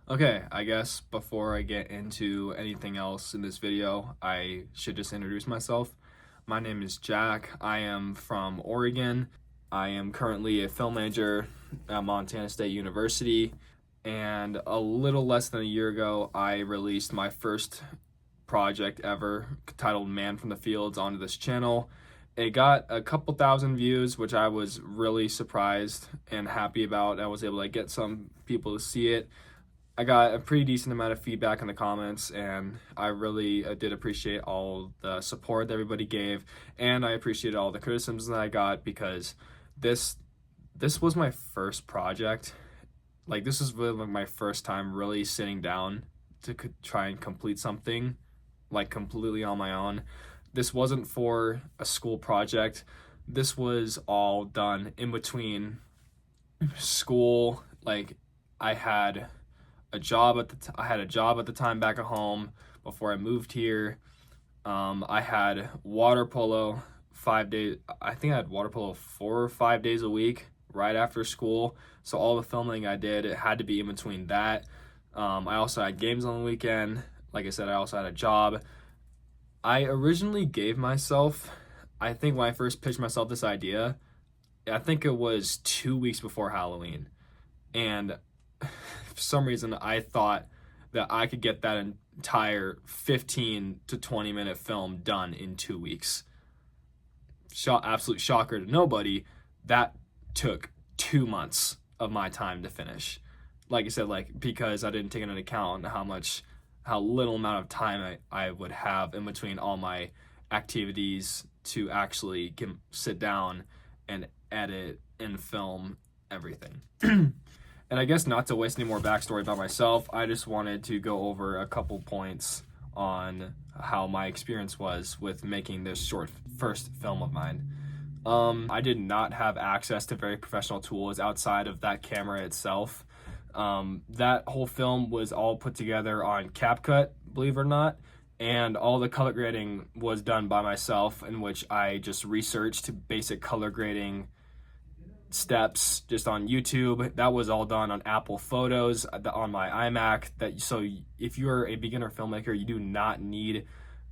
Okay, I guess before I get into anything else in this video, I should just introduce myself. My name is Jack. I am from Oregon. I am currently a film major at Montana State University. And a little less than a year ago, I released my first project ever titled Man from the Fields onto this channel. It got a couple thousand views, which I was really surprised and happy about. I was able to get some people to see it. I got a pretty decent amount of feedback in the comments, and I really did appreciate all the support that everybody gave, and I appreciated all the criticisms that I got because this was my first project. Like, this is really like my first time really sitting down to try and complete something like completely on my own. This wasn't for a school project. This was all done in between school. Like, I had a job at the time back at home before I moved here. I had water polo 5 days. I think I had water polo 4 or 5 days a week right after school. So all the filming I did, it had to be in between that. I also had games on the weekend. Like I said, I also had a job. I originally gave myself, I think when I first pitched myself this idea, I think it was 2 weeks before Halloween. And for some reason, I thought that I could get that entire 15 to 20 minute film done in 2 weeks. Absolute shocker to nobody. That took 2 months of my time to finish. Like I said, because I didn't take into account how little amount of time I would have in between all my activities to actually sit down and edit and film everything. And I guess not to waste any more backstory about myself, I just wanted to go over a couple points on how my experience was with making this first film of mine. I did not have access to very professional tools outside of that camera itself. That whole film was all put together on CapCut, believe it or not, and all the color grading was done by myself, in which I just researched basic color grading steps just on YouTube. That was all done on Apple Photos on my iMac. So if you're a beginner filmmaker, you do not need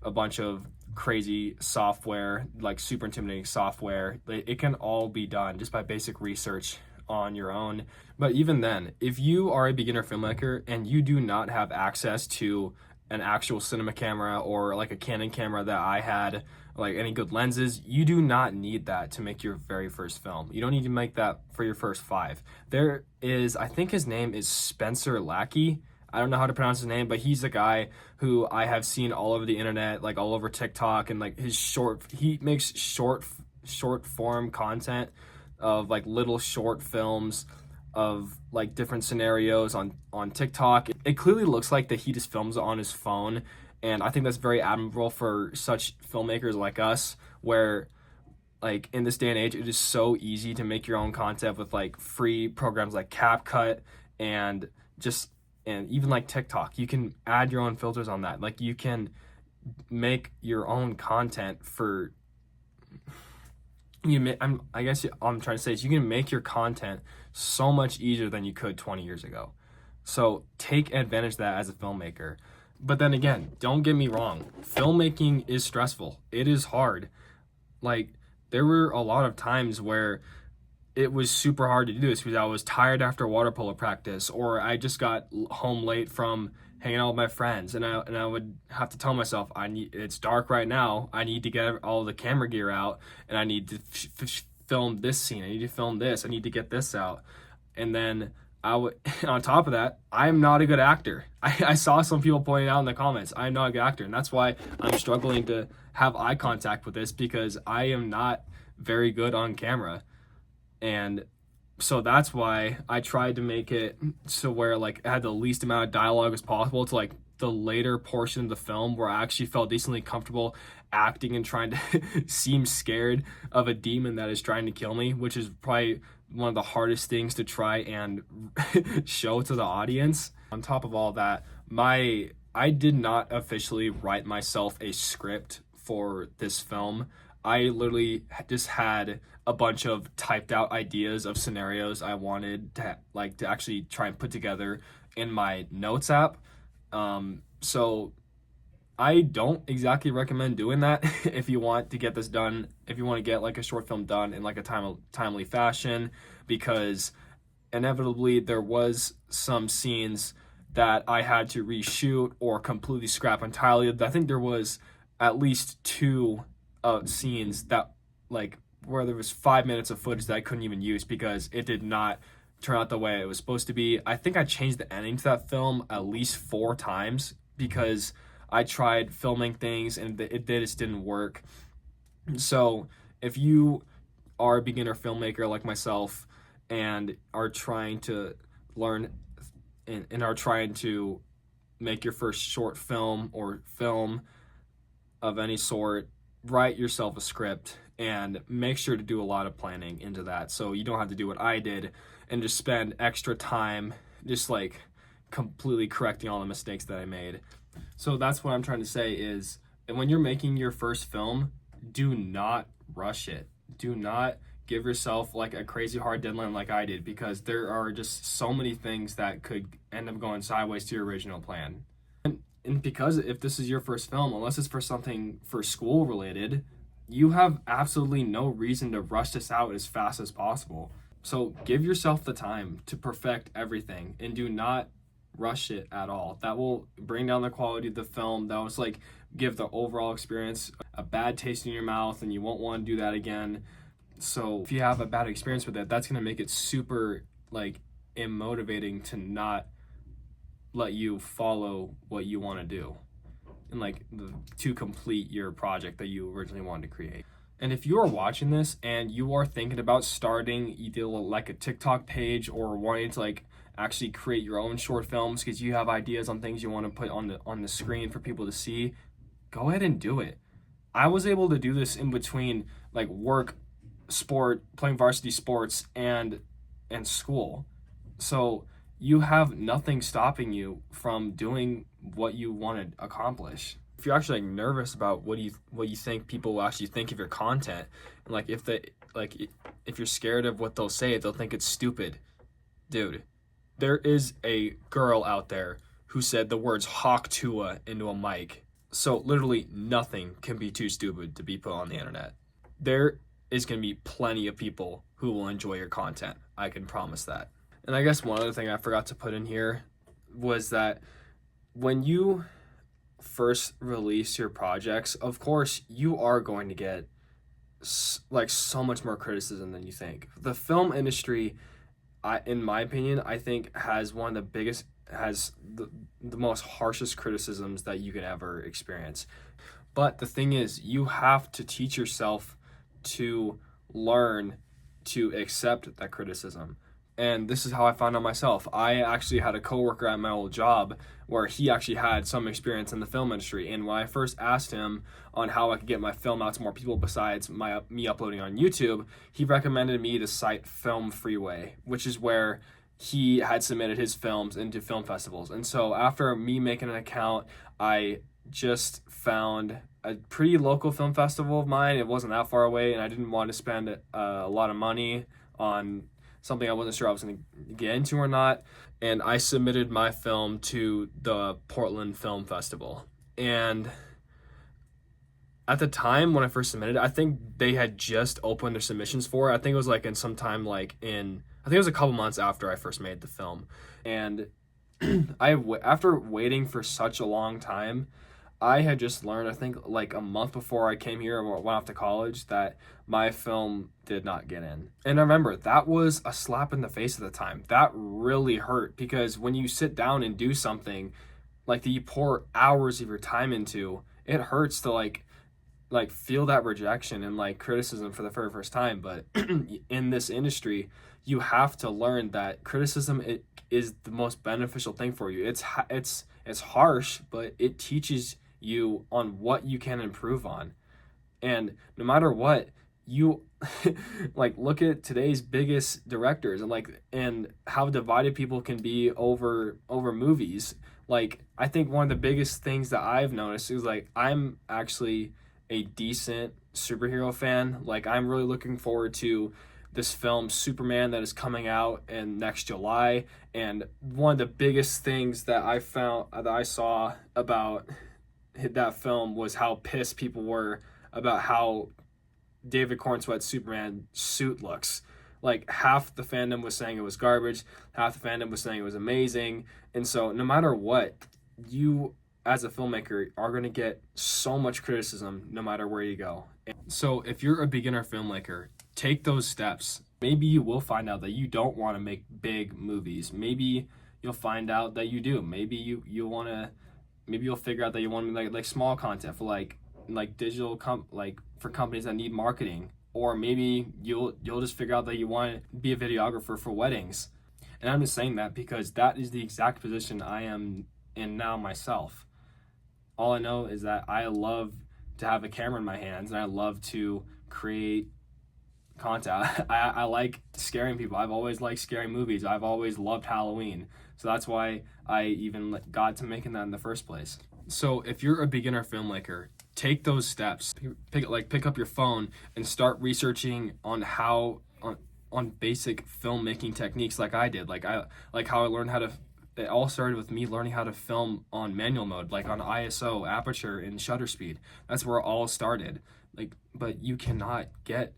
a bunch of crazy software, like super intimidating software. It can all be done just by basic research on your own. But even then, if you are a beginner filmmaker and you do not have access to an actual cinema camera or like a Canon camera that I had, like any good lenses, you do not need that to make your very first film. You don't need to make that for your first 5. There is, I think his name is Spencer Lackey. I don't know how to pronounce his name, but he's a guy who I have seen all over the internet, like all over TikTok, and like he makes short form content of like little short films of like different scenarios on TikTok. It clearly looks like that he just films it on his phone, and I think that's very admirable for such filmmakers like us, where like in this day and age, it is so easy to make your own content with like free programs like CapCut and even like TikTok. You can add your own filters on that. Like, you can make your own content for I guess I'm trying to say is you can make your content so much easier than you could 20 years ago. So take advantage of that as a filmmaker. But then again, don't get me wrong. Filmmaking is stressful. It is hard. Like, there were a lot of times where it was super hard to do this because I was tired after water polo practice, or I just got home late from hanging out with my friends, and I would have to tell myself, it's dark right now, I need to get all the camera gear out, and I need to film this scene, I need to film this, I need to get this out. And then on top of that, I'm not a good actor. I saw some people pointing out in the comments, I'm not a good actor, and that's why I'm struggling to have eye contact with this, because I am not very good on camera. And so that's why I tried to make it so where like it had the least amount of dialogue as possible to like the later portion of the film where I actually felt decently comfortable acting and trying to seem scared of a demon that is trying to kill me, which is probably one of the hardest things to try and show to the audience. On top of all that, I did not officially write myself a script for this film. I literally just had a bunch of typed out ideas of scenarios I wanted to actually try and put together in my notes app. So I don't exactly recommend doing that if you want to get this done, if you want to get like a short film done in like a timely fashion, because inevitably there was some scenes that I had to reshoot or completely scrap entirely. I think there was at least two scenes that like where there was 5 minutes of footage that I couldn't even use because it did not turn out the way it was supposed to be. I think I changed the ending to that film at least 4 times because I tried filming things and it just didn't work. So if you are a beginner filmmaker like myself and are trying to learn and are trying to make your first short film or film of any sort, write yourself a script and make sure to do a lot of planning into that so you don't have to do what I did and just spend extra time just like completely correcting all the mistakes that I made. So that's what I'm trying to say is when you're making your first film, do not rush it. Do not give yourself like a crazy hard deadline like I did because there are just so many things that could end up going sideways to your original plan. And because if this is your first film, unless it's for something for school related, you have absolutely no reason to rush this out as fast as possible. So give yourself the time to perfect everything and do not rush it at all. That will bring down the quality of the film. That was like give the overall experience a bad taste in your mouth and you won't want to do that again. So if you have a bad experience with it, that's going to make it super like immotivating to not let you follow what you want to do and like to complete your project that you originally wanted to create. And if you are watching this and you are thinking about starting either like a TikTok page or wanting to like actually create your own short films because you have ideas on things you want to put on the screen for people to see, go ahead and do it. I was able to do this in between like work, sport, playing varsity sports and school. So you have nothing stopping you from doing what you want to accomplish. If you're actually like nervous about what you think people will actually think of your content, and like if you're scared of what they'll say, they'll think it's stupid. Dude, there is a girl out there who said the words Hawk Tua into a mic. So literally nothing can be too stupid to be put on the internet. There is going to be plenty of people who will enjoy your content. I can promise that. And I guess one other thing I forgot to put in here was that when you first release your projects, of course, you are going to get like so much more criticism than you think. The film industry, in my opinion, I think has one of the biggest, has the most harshest criticisms that you could ever experience. But the thing is, you have to teach yourself to learn to accept that criticism. And this is how I found out myself. I actually had a coworker at my old job where he actually had some experience in the film industry. And when I first asked him on how I could get my film out to more people besides me uploading on YouTube, he recommended me the site Film Freeway, which is where he had submitted his films into film festivals. And so after me making an account, I just found a pretty local film festival of mine. It wasn't that far away, and I didn't want to spend a lot of money on something I wasn't sure I was going to get into or not. And I submitted my film to the Portland Film Festival. And at the time when I first submitted, I think they had just opened their submissions for it. I think it was like in some time, I think it was a couple months after I first made the film. And after waiting for such a long time, I had just learned, I think like a month before I came here or went off to college, that my film did not get in. And I remember that was a slap in the face at the time. That really hurt because when you sit down and do something like that you pour hours of your time into, it hurts to like feel that rejection and like criticism for the very first time. But in this industry, you have to learn that criticism is the most beneficial thing for you. It's harsh, but it teaches you on what you can improve on. And no matter what, you like look at today's biggest directors and how divided people can be over movies. Like I think one of the biggest things that I've noticed is like I'm actually a decent superhero fan. Like, I'm really looking forward to this film Superman that is coming out in next July. And one of the biggest things that I saw about that film was how pissed people were about how David Cornsweat's Superman suit looks. Like, half the fandom was saying it was garbage, half the fandom was saying it was amazing. And so no matter what, you as a filmmaker are going to get so much criticism no matter where you go. So if you're a beginner filmmaker, take those steps. Maybe you will find out that you don't want to make big movies. Maybe you'll find out that you do. Maybe you'll figure out that you want to make like small content for like digital like for companies that need marketing. Or maybe you'll just figure out that you want to be a videographer for weddings. And I'm just saying that because that is the exact position I am in now myself. All I know is that I love to have a camera in my hands and I love to create content. I like scaring people. I've always liked scary movies. I've always loved Halloween. So that's why I even got to making that in the first place. So if you're a beginner filmmaker, take those steps. Pick up your phone and start researching on basic filmmaking techniques like I did. Like how I learned how to. It all started with me learning how to film on manual mode, like on ISO, aperture, and shutter speed. That's where it all started. But you cannot get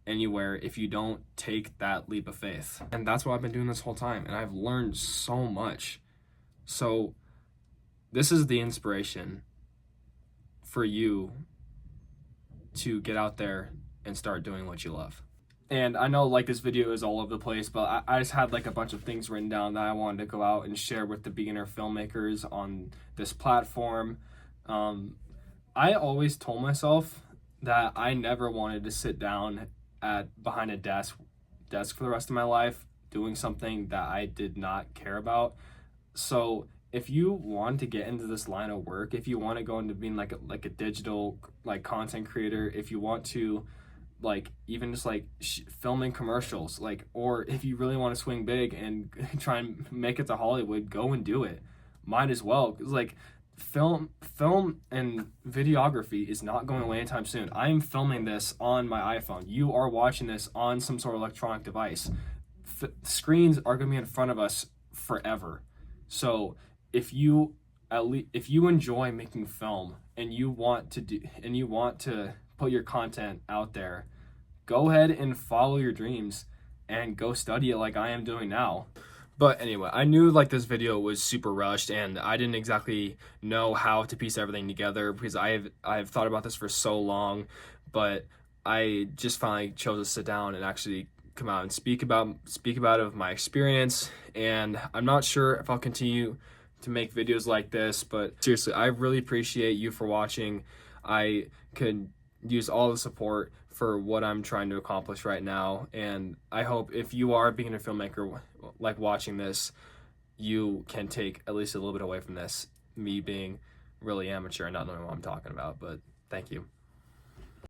anywhere if you don't take that leap of faith. And that's what I've been doing this whole time, and I've learned so much. So this is the inspiration for you to get out there and start doing what you love. And I know like this video is all over the place, but I just had like a bunch of things written down that I wanted to go out and share with the beginner filmmakers on this platform. I always told myself that I never wanted to sit down behind a desk for the rest of my life doing something that I did not care about. So if you want to get into this line of work, if you want to go into being like a digital like content creator, if you want to like even just like filming commercials, like, or if you really want to swing big and try and make it to Hollywood, go and do it. Might as well, because like film and videography is not going away anytime soon. I am filming this on my iPhone. You are watching this on some sort of electronic device. Screens are going to be in front of us forever. So if you enjoy making film and you want to put your content out there, go ahead and follow your dreams and go study it like I am doing now. But anyway, I knew like this video was super rushed and I didn't exactly know how to piece everything together because I've thought about this for so long, but I just finally chose to sit down and actually come out and speak about it of my experience. And I'm not sure if I'll continue to make videos like this, but seriously, I really appreciate you for watching. I could use all the support for what I'm trying to accomplish right now, and I hope if you are a beginner filmmaker like watching this, you can take at least a little bit away from this, me being really amateur and not knowing what I'm talking about. But thank you.